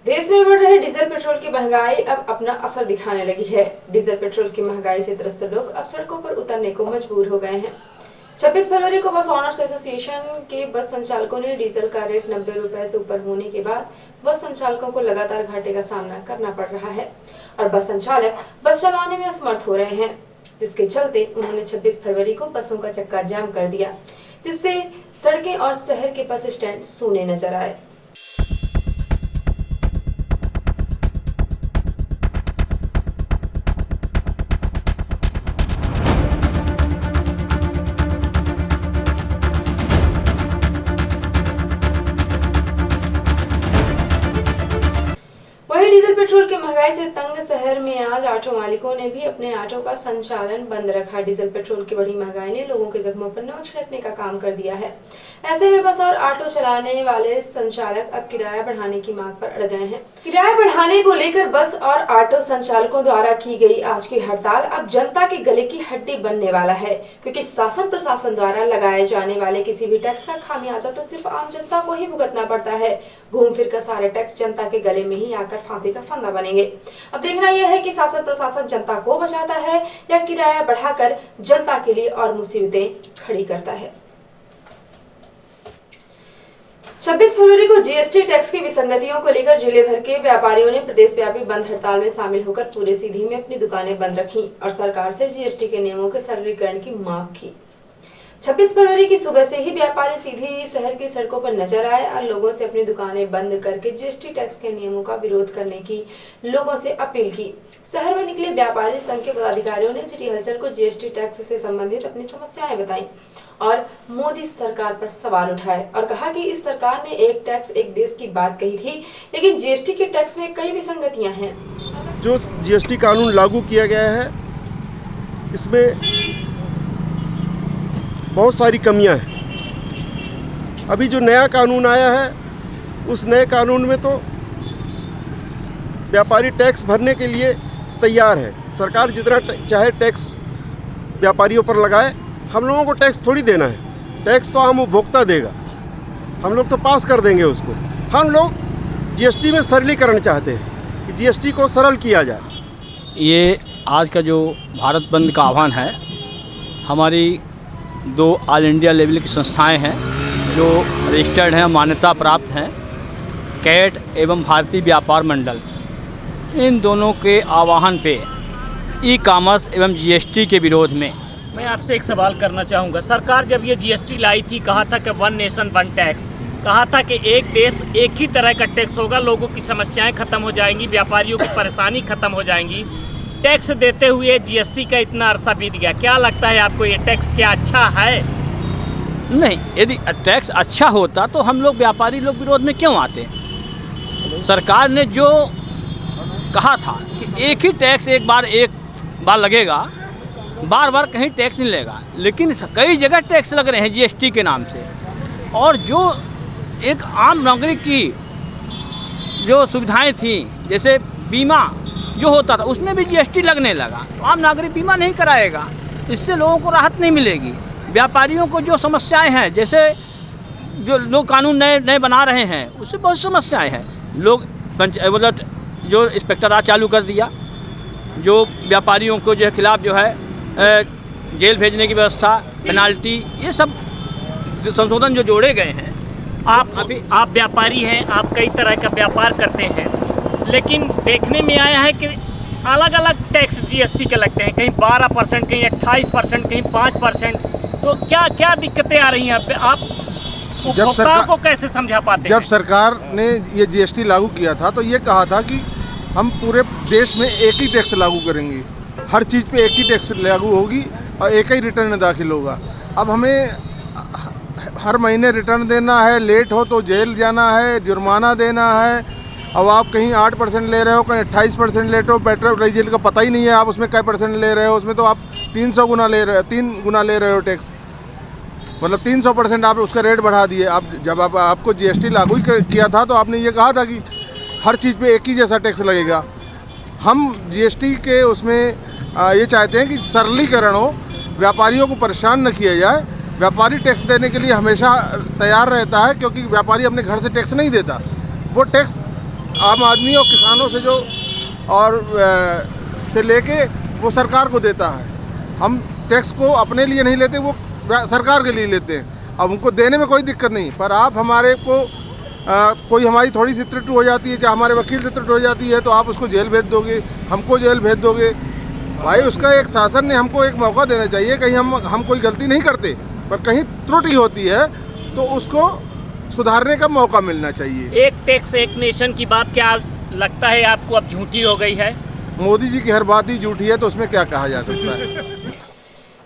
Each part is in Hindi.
देश में बढ़ रहे डीजल पेट्रोल की महंगाई अब अपना असर दिखाने लगी है। डीजल पेट्रोल की महंगाई से त्रस्त लोग अब सड़कों पर उतरने को मजबूर हो गए हैं। 26 फरवरी को बस ऑनर्स एसोसिएशन के बस संचालकों ने डीजल का रेट 90 रुपए से ऊपर होने के बाद बस संचालकों को लगातार घाटे का सामना करना पड़ रहा है और बस संचालक बस चलाने में असमर्थ हो रहे हैं, जिसके चलते उन्होंने 26 फरवरी को बसों का चक्का जाम कर दिया, जिससे सड़कें और शहर के बस स्टैंड सूने नजर आए। वहीं डीजल पेट्रोल की महंगाई से तंग शहर में आज ऑटो मालिकों ने भी अपने ऑटो का संचालन बंद रखा। डीजल पेट्रोल की बढ़ी महंगाई ने लोगों के जख्मों पर नमक छिड़कने का काम कर दिया है। ऐसे में बस और ऑटो चलाने वाले संचालक अब किराया बढ़ाने की मांग पर अड़ गए हैं। किराया बढ़ाने को लेकर बस और ऑटो संचालकों द्वारा की गई आज की हड़ताल अब जनता के गले की हड्डी बनने वाला है, क्योंकि शासन प्रशासन द्वारा लगाए जाने वाले किसी भी टैक्स का खामियाजा तो सिर्फ आम जनता को ही भुगतना पड़ता है। घूम फिर कर सारे टैक्स जनता के गले में ही आकर फांसी का फंदा बनेंगे। अब देखना यह है कि शासन प्रशासन जनता को बचाता है या किराया बढ़ाकर जनता के लिए और मुसीबतें खड़ी करता है। 26 फरवरी को जीएसटी टैक्स की विसंगतियों को लेकर जिले भर के व्यापारियों ने प्रदेशव्यापी बंद हड़ताल में शामिल होकर पूरे सीधी में अपनी दुकानें बंद रखी और सरकार से जीएसटी के नियमों के सरलीकरण की मांग की। 26 फरवरी की सुबह से ही व्यापारी सीधी शहर की सड़कों पर नजर आए और लोगों से अपनी दुकानें बंद करके जीएसटी टैक्स के नियमों का विरोध करने की लोगों से अपील की। शहर में निकले व्यापारी संघ के पदाधिकारियों ने सिटी हलचल को जीएसटी टैक्स से संबंधित अपनी समस्याएं बताई और मोदी सरकार पर सवाल उठाए और कहा कि इस सरकार ने एक टैक्स एक देश की बात कही थी, लेकिन जीएसटी के टैक्स में कई विसंगतियां हैं। जो जीएसटी कानून लागू किया गया है, इसमें बहुत सारी कमियां हैं। अभी जो नया कानून आया है, उस नए कानून में तो व्यापारी टैक्स भरने के लिए तैयार है। सरकार जितना चाहे टैक्स व्यापारियों पर लगाए, हम लोगों को टैक्स थोड़ी देना है। टैक्स तो आम उपभोक्ता देगा, हम लोग तो पास कर देंगे उसको। हम लोग जीएसटी में सरलीकरण चाहते हैं कि जीएसटी को सरल किया जाए। ये आज का जो भारत बंद का आह्वान है, हमारी 2 ऑल इंडिया लेवल की संस्थाएं हैं जो रजिस्टर्ड हैं, मान्यता प्राप्त हैं, कैट एवं भारतीय व्यापार मंडल। इन दोनों के आह्वान पे ई कॉमर्स एवं जीएसटी के विरोध में मैं आपसे एक सवाल करना चाहूँगा। सरकार जब ये जीएसटी लाई थी, कहा था कि 1 नेशन 1 टैक्स, कहा था कि एक देश एक ही तरह का टैक्स होगा, लोगों की समस्याएं खत्म हो जाएंगी, व्यापारियों की परेशानी खत्म हो जाएंगी। टैक्स देते हुए जीएसटी का इतना अरसा बीत गया, क्या लगता है आपको ये टैक्स क्या अच्छा है? नहीं, यदि टैक्स अच्छा होता तो हम लोग व्यापारी लोग विरोध में क्यों आते? सरकार ने जो कहा था कि एक ही टैक्स एक बार लगेगा, बार बार कहीं टैक्स नहीं लगेगा, लेकिन कई जगह टैक्स लग रहे हैं जीएसटी के नाम से। और जो एक आम नागरिक की जो सुविधाएं थी, जैसे बीमा जो होता था, उसमें भी जीएसटी लगने लगा, तो आम नागरिक बीमा नहीं कराएगा, इससे लोगों को राहत नहीं मिलेगी। व्यापारियों को जो समस्याएं हैं, जैसे जो लोग कानून नए बना रहे हैं, उससे बहुत समस्याएं हैं। लोग मतलब जो इंस्पेक्टरात चालू कर दिया, जो व्यापारियों को जो खिलाफ जो है जेल भेजने की व्यवस्था, पेनाल्टी, ये सब संशोधन जो जोड़े गए हैं। आप व्यापारी हैं, आप कई तरह का व्यापार करते हैं, लेकिन देखने में आया है कि अलग अलग टैक्स जीएसटी के लगते हैं, कहीं 12%, कहीं 28%, कहीं 5%। तो क्या क्या दिक्कतें आ रही हैं? आप उपभोक्ताओं को कैसे समझा पाते हैं? जब सरकार ने ये जीएसटी लागू किया था, तो ये कहा था कि हम पूरे देश में एक ही टैक्स लागू करेंगे, हर चीज़ पे एक ही टैक्स लागू होगी और एक ही रिटर्न दाखिल होगा। अब हमें हर महीने रिटर्न देना है, लेट हो तो जेल जाना है, जुर्माना देना है। अब आप कहीं 8% ले रहे हो, कहीं 28% लेट हो, पेट्रोल डीजल का पता ही नहीं है आप उसमें क्या % ले रहे हो, उसमें तो आप 300 गुना ले रहे हो, 3 गुना ले रहे हो टैक्स, मतलब 300% आप उसका रेट बढ़ा दिए। आप जब आपको जीएसटी लागू किया था तो आपने ये कहा था कि हर चीज़ पे एक ही जैसा टैक्स लगेगा। हम जीएसटी के उसमें ये चाहते हैं कि सरलीकरण हो, व्यापारियों को परेशान न किया जाए। व्यापारी टैक्स देने के लिए हमेशा तैयार रहता है, क्योंकि व्यापारी अपने घर से टैक्स नहीं देता, वो टैक्स आम आदमी और किसानों से जो और से लेके वो सरकार को देता है। हम टैक्स को अपने लिए नहीं लेते, वो सरकार के लिए लेते हैं। अब उनको देने में कोई दिक्कत नहीं, पर आप हमारे को कोई हमारी थोड़ी सी त्रुटि हो जाती है, चाहे हमारे वकील से त्रुटि हो जाती है, तो आप उसको जेल भेज दोगे, हमको जेल भेज दोगे। भाई उसका एक शासन ने हमको एक मौका देना चाहिए। कहीं हम कोई गलती नहीं करते, पर कहीं त्रुटि होती है तो उसको सुधारने का मौका मिलना चाहिए। एक टैक्स एक नेशन की बात क्या लगता है आपको अब झूठी हो गई है? मोदी जी की हर बात ही झूठी है, तो उसमें क्या कहा जा सकता है।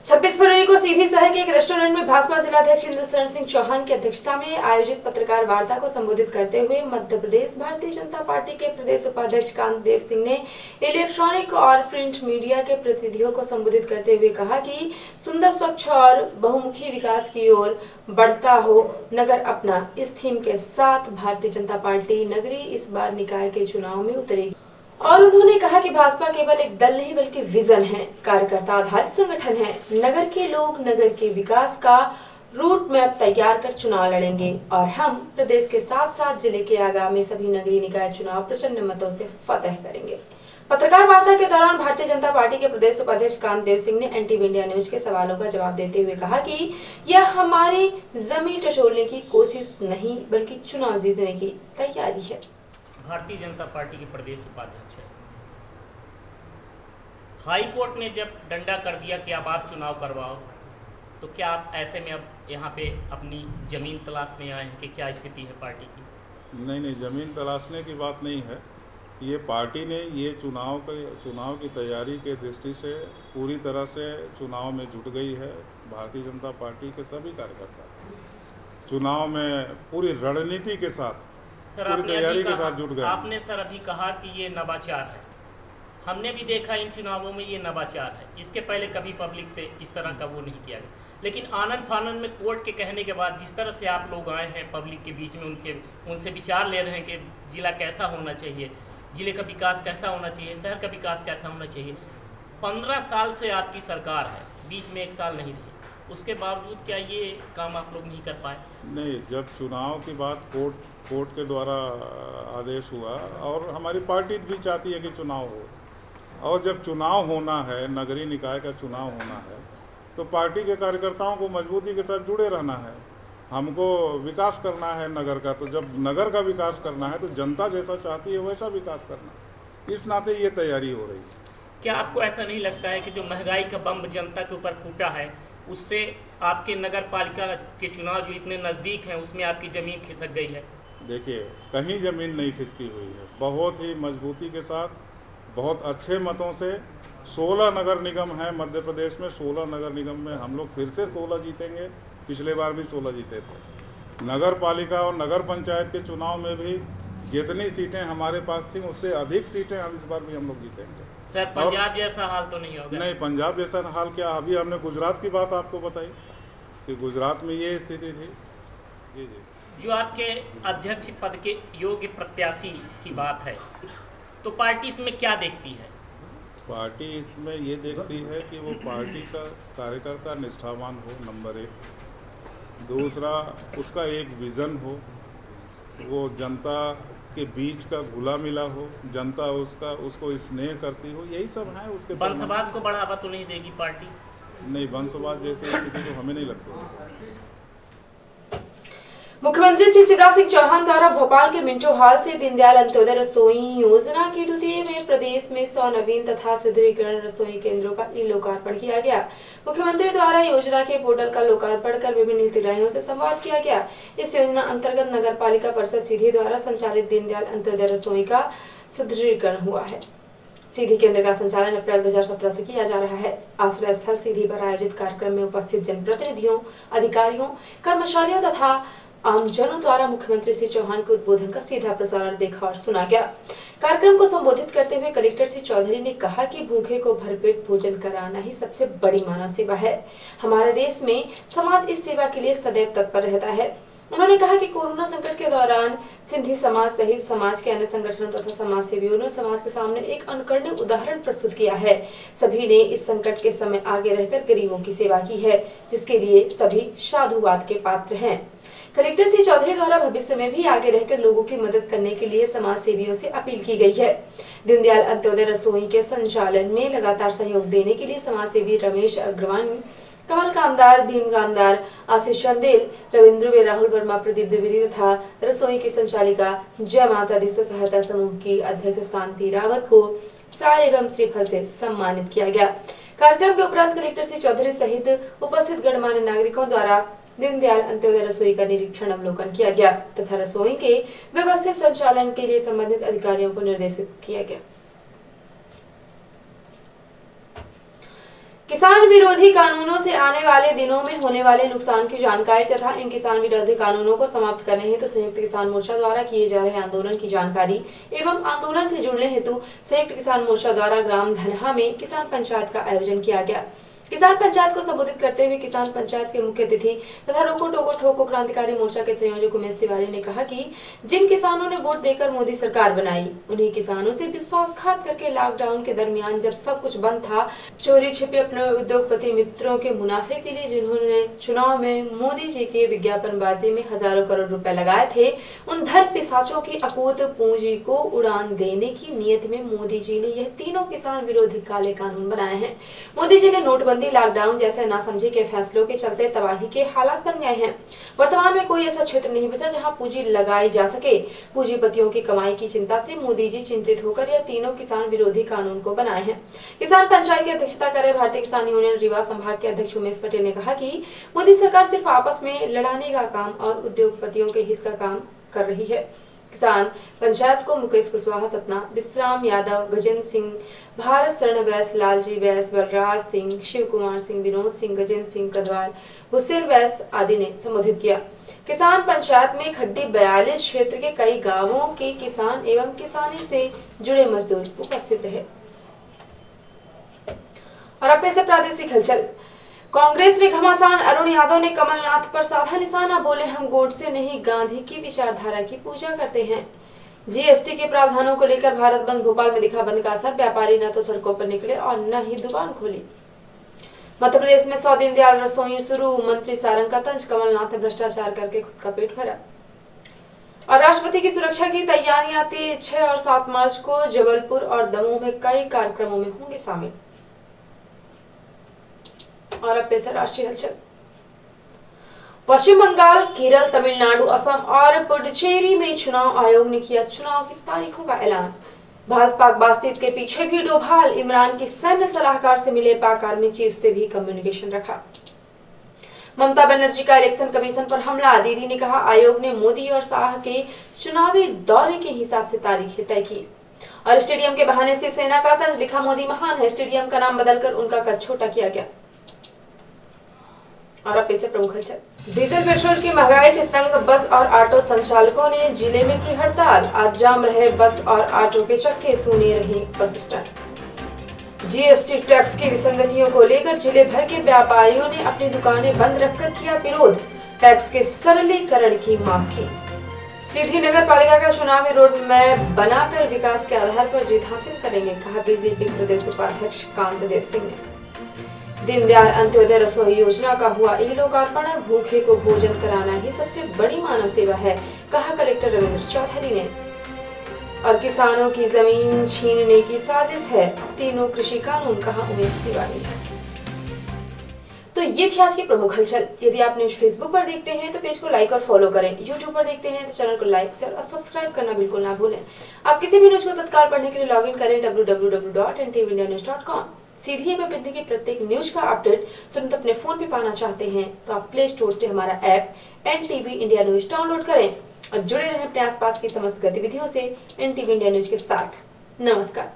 26 फरवरी को सीधी शहर के एक रेस्टोरेंट में भाजपा जिलाध्यक्ष इंद्रशरण सिंह चौहान की अध्यक्षता में आयोजित पत्रकार वार्ता को संबोधित करते हुए मध्य प्रदेश भारतीय जनता पार्टी के प्रदेश उपाध्यक्ष कांतदेव सिंह ने इलेक्ट्रॉनिक और प्रिंट मीडिया के प्रतिनिधियों को संबोधित करते हुए कहा कि सुंदर, स्वच्छ और बहुमुखी विकास की ओर बढ़ता हो नगर अपना, इस थीम के साथ भारतीय जनता पार्टी नगरीय इस बार निकाय के चुनाव में उतरेगी। और उन्होंने कहा कि भाजपा केवल एक दल नहीं बल्कि विजन है, कार्यकर्ता आधारित संगठन है। नगर के लोग नगर के विकास का रूट मैप तैयार कर चुनाव लड़ेंगे और हम प्रदेश के साथ साथ जिले के आगामी सभी नगरीय निकाय चुनाव प्रचंड मतों से फतह करेंगे। पत्रकार वार्ता के दौरान भारतीय जनता पार्टी के प्रदेश उपाध्यक्ष कांतदेव सिंह ने NTV इंडिया न्यूज के सवालों का जवाब देते हुए कहा कि यह हमारी जमीन टटोलने की कोशिश नहीं बल्कि चुनाव जीतने की तैयारी है। भारतीय जनता पार्टी के प्रदेश उपाध्यक्ष है। हाई कोर्ट ने जब डंडा कर दिया कि अब आप चुनाव करवाओ, तो क्या आप ऐसे में अब यहाँ पे अपनी ज़मीन तलाशने आए हैं कि क्या स्थिति है पार्टी की? नहीं, ज़मीन तलाशने की बात नहीं है। ये पार्टी ने ये चुनाव की तैयारी के दृष्टि से पूरी तरह से चुनाव में जुट गई है। भारतीय जनता पार्टी के सभी कार्यकर्ता चुनाव में पूरी रणनीति के साथ, पूरी तैयारी के साथ जुट गए। आपने सर अभी कहा कि ये नवाचार है, हमने भी देखा इन चुनावों में ये नवाचार है। इसके पहले कभी पब्लिक से इस तरह का वो नहीं किया गया, लेकिन आनंद फानंद में कोर्ट के कहने के बाद जिस तरह से आप लोग आए हैं पब्लिक के बीच में, उनसे विचार ले रहे हैं कि जिला कैसा होना चाहिए, जिले का विकास कैसा होना चाहिए, शहर का विकास कैसा होना चाहिए। 15 साल से आपकी सरकार है, बीच में 1 साल नहीं रही, उसके बावजूद क्या ये काम आप लोग नहीं कर पाए? नहीं, जब चुनाव की बात कोर्ट के द्वारा आदेश हुआ और हमारी पार्टी भी चाहती है कि चुनाव हो, और जब चुनाव होना है, नगरीय निकाय का चुनाव होना है, तो पार्टी के कार्यकर्ताओं को मजबूती के साथ जुड़े रहना है। हमको विकास करना है नगर का, तो जब नगर का विकास करना है तो जनता जैसा चाहती है वैसा विकास करना है। इस नाते ये तैयारी हो रही है। क्या आपको ऐसा नहीं लगता है कि जो महंगाई का बम जनता के ऊपर फूटा है, उससे आपके नगर पालिका के चुनाव जो इतने नज़दीक हैं उसमें आपकी ज़मीन खिसक गई है? देखिए, कहीं ज़मीन नहीं खिसकी हुई है। बहुत ही मजबूती के साथ, बहुत अच्छे मतों से 16 नगर निगम हैं मध्य प्रदेश में। 16 नगर निगम में हम लोग फिर से 16 जीतेंगे। पिछले बार भी 16 जीते थे। नगर पालिका और नगर पंचायत के चुनाव में भी जितनी सीटें हमारे पास थी उससे अधिक सीटें अब इस बार भी हम लोग जीतेंगे। सर, पंजाब जैसा हाल तो नहीं होगा? नहीं, पंजाब जैसा हाल क्या, अभी हमने गुजरात की बात आपको बताई कि गुजरात में ये स्थिति थी। जी। जो आपके अध्यक्ष पद के योग्य प्रत्याशी की बात है, तो पार्टी इसमें क्या देखती है? पार्टी इसमें ये देखती है कि वो पार्टी का कार्यकर्ता निष्ठावान हो, नंबर 1। दूसरा, उसका एक विज़न हो, वो जनता के बीच का घुला मिला हो, जनता उसको स्नेह करती हो, यही सब है उसके। वंशवाद को बढ़ावा तो नहीं देगी पार्टी? नहीं, वंशवाद जैसी स्थिति तो हमें नहीं लगती। मुख्यमंत्री श्री शिवराज सिंह चौहान द्वारा भोपाल के मिंटो हॉल से दीनदयाल अंत्योदय रसोई योजना की द्वितीय में प्रदेश में 100 नवीन तथा सुदृढ़ीकरण रसोई केंद्रों का लोकार्पण किया गया। मुख्यमंत्री द्वारा योजना के पोर्टल का लोकार्पण कर विभिन्न हितग्राहियों से संवाद किया गया। इस योजना अंतर्गत नगर पालिका परिषद सीधी द्वारा संचालित दीनदयाल अंत्योदय रसोई का सुदृढ़ीकरण हुआ है। सीधी केंद्र का संचालन अप्रैल 2017 से किया जा रहा है। आश्रय स्थल सीधी पर आयोजित कार्यक्रम में उपस्थित जनप्रतिनिधियों, अधिकारियों, कर्मचारियों तथा आमजनों द्वारा मुख्यमंत्री श्री चौहान के उद्बोधन का सीधा प्रसारण देखा और सुना गया। कार्यक्रम को संबोधित करते हुए कलेक्टर श्री चौधरी ने कहा कि भूखे को भरपेट भोजन कराना ही सबसे बड़ी मानव सेवा है। हमारे देश में समाज इस सेवा के लिए सदैव तत्पर रहता है। उन्होंने कहा कि कोरोना संकट के दौरान सिंधी समाज सहित समाज के अन्य संगठनों तथा समाज सेवियों ने समाज के सामने एक अनुकरणीय उदाहरण प्रस्तुत किया है। सभी ने इस संकट के समय आगे रहकर गरीबों की सेवा की है, जिसके लिए सभी साधुवाद के पात्र हैं। कलेक्टर सी चौधरी द्वारा भविष्य में भी आगे रहकर लोगों की मदद करने के लिए समाज सेवियों से अपील की गई है। दीनदयाल अंत्योदय रसोई के संचालन में लगातार सहयोग देने के लिए समाज सेवी रमेश अग्रवानी, कमल कामदार, भीम कामदार, आशीष चंदेल, रविंद्र वे, राहुल वर्मा, प्रदीप द्विवेदी तथा रसोई की संचालिका जय माता दी स्व सहायता समूह की अध्यक्ष शांति रावत को साल एवं श्रीफल से सम्मानित किया गया। कार्यक्रम के उपरांत कलेक्टर सी चौधरी सहित उपस्थित गणमान्य नागरिकों द्वारा दीनदयाल अंत्योदय रसोई का निरीक्षण अवलोकन किया गया तथा रसोई के व्यवस्थित संचालन के लिए संबंधित अधिकारियों को निर्देशित किया गया। किसान विरोधी कानूनों से आने वाले दिनों में होने वाले नुकसान की जानकारी तथा इन किसान विरोधी कानूनों को समाप्त करने हेतु संयुक्त किसान मोर्चा द्वारा किए जा रहे आंदोलन की जानकारी एवं आंदोलन से जुड़ने हेतु संयुक्त किसान मोर्चा द्वारा ग्राम धनहा में किसान पंचायत का आयोजन किया गया। किसान पंचायत को संबोधित करते हुए किसान पंचायत के मुख्य अतिथि तथा रोको टोको ठोको क्रांतिकारी मोर्चा के संयोजक उमेश तिवारी ने कहा कि जिन किसानों ने वोट देकर मोदी सरकार बनाई, उन्हीं किसानों से विश्वासघात करके लॉकडाउन के दरमियान जब सब कुछ बंद था, चोरी छिपे अपने उद्योगपति मित्रों के मुनाफे के लिए जिन्होंने चुनाव में मोदी जी के विज्ञापनबाजी में हजारों करोड़ रुपए लगाए थे, उन धन पिशाचों की अकूत पूंजी को उड़ान देने की नीयत में मोदी जी ने यह तीनों किसान विरोधी काले कानून बनाए हैं। मोदी जी ने नोटबंदी, लॉकडाउन जैसे नासमझी के फैसलों के चलते तबाही के हालात बन गए हैं। वर्तमान में कोई ऐसा क्षेत्र नहीं बचा जहां पूंजी लगाई जा सके। पूंजीपतियों की कमाई की चिंता से मोदी जी चिंतित होकर यह तीनों किसान विरोधी कानून को बनाए हैं। किसान पंचायत की अध्यक्षता कर रहे भारतीय किसान यूनियन रीवा संभाग के अध्यक्ष उमेश पटेल ने कहा कि मोदी सरकार सिर्फ आपस में लड़ाने का काम और उद्योगपतियों के हित का काम कर रही है। किसान पंचायत को मुकेश कुशवाहा सतना, विश्राम यादव, गजेंद्र सिंह, भारत शरण वैस, लालजी वैस, बलराज सिंह, शिव कुमार सिंह, विनोद सिंह, गजेंद्र सिंह कदवाल, भुसेल वैस आदि ने संबोधित किया। किसान पंचायत में खड्डी 42 क्षेत्र के कई गांवों के किसान एवं किसानी से जुड़े मजदूर उपस्थित रहे। और अब से प्रादेशिक हलचल। कांग्रेस में घमासान, अरुण यादव ने कमलनाथ पर साधा निशाना, बोले हम गोडसे नहीं गांधी की विचारधारा की पूजा करते हैं। जीएसटी के प्रावधानों को लेकर भारत बंद, भोपाल में दिखा बंद का असर, व्यापारी न तो सड़कों पर निकले और न ही दुकान खोली। मध्य प्रदेश में 100 दीनदयाल रसोई शुरू, मंत्री सारंग का तंज, कमलनाथ ने भ्रष्टाचार करके खुद का पेट भरा। और राष्ट्रपति की सुरक्षा की तैयारियां तेज, 6 और 7 मार्च को जबलपुर और दमोह में कई कार्यक्रमों में होंगे शामिल। और अब पेश है राष्ट्रीय हलचल। पश्चिम बंगाल, केरल, तमिलनाडु, असम और पुडुचेरी में चुनाव आयोग ने किया चुनाव की तारीखों का ऐलान। भारत पाक बातचीत के पीछे भी डोभाल, इमरान की सैन्य सलाहकार से मिले, पाक आर्मी चीफ से भी कम्युनिकेशन रखा। ममता बनर्जी का इलेक्शन कमीशन पर हमला, दीदी ने कहा आयोग ने मोदी और शाह के चुनावी दौरे के हिसाब से तारीखें तय की। और स्टेडियम के बहाने शिवसेना का तंज, लिखा मोदी महान है, स्टेडियम का नाम बदलकर उनका कद छोटा किया गया। और अब पेश है प्रमुख हलचल। डीजल पेट्रोल की महंगाई से तंग बस और ऑटो संचालकों ने जिले में की हड़ताल, आज जाम रहे बस और ऑटो के चक्के, सूनी रही बस स्टैंड। जीएसटी टैक्स की विसंगतियों को लेकर जिले भर के व्यापारियों ने अपनी दुकानें बंद रखकर किया विरोध, टैक्स के सरलीकरण की मांग की। सीधी नगर पालिका का चुनावी रोड मैप बनाकर विकास के आधार पर जीत हासिल करेंगे, कहा बीजेपी प्रदेश उपाध्यक्ष कांत देव सिंह ने। दीनदयाल अंत्योदय रसोई योजना का हुआ लोकार्पण, भूखे को भोजन कराना ही सबसे बड़ी मानव सेवा है, कहा कलेक्टर रविंद्र चौधरी ने। और किसानों की जमीन छीनने की साजिश है, तीनों कृषि कानून, कहा उमेश तिवारी। तो ये थी आज की प्रमुख हलचल। यदि आप न्यूज फेसबुक पर देखते हैं तो पेज को लाइक और फॉलो करें, यूट्यूब पर देखते हैं तो चैनल को लाइक, शेयर और सब्सक्राइब करना बिल्कुल ना भूलें। आप किसी भी न्यूज को तत्काल पढ़ने के लिए लॉग इन करें www.ntvndianews.com। सीधी एवं की प्रत्येक न्यूज का अपडेट तुरंत अपने फोन पे पाना चाहते हैं तो आप प्ले स्टोर से हमारा app NTV India news download करें और जुड़े रहें अपने आसपास की समस्त गतिविधियों से NTV इंडिया न्यूज के साथ। नमस्कार।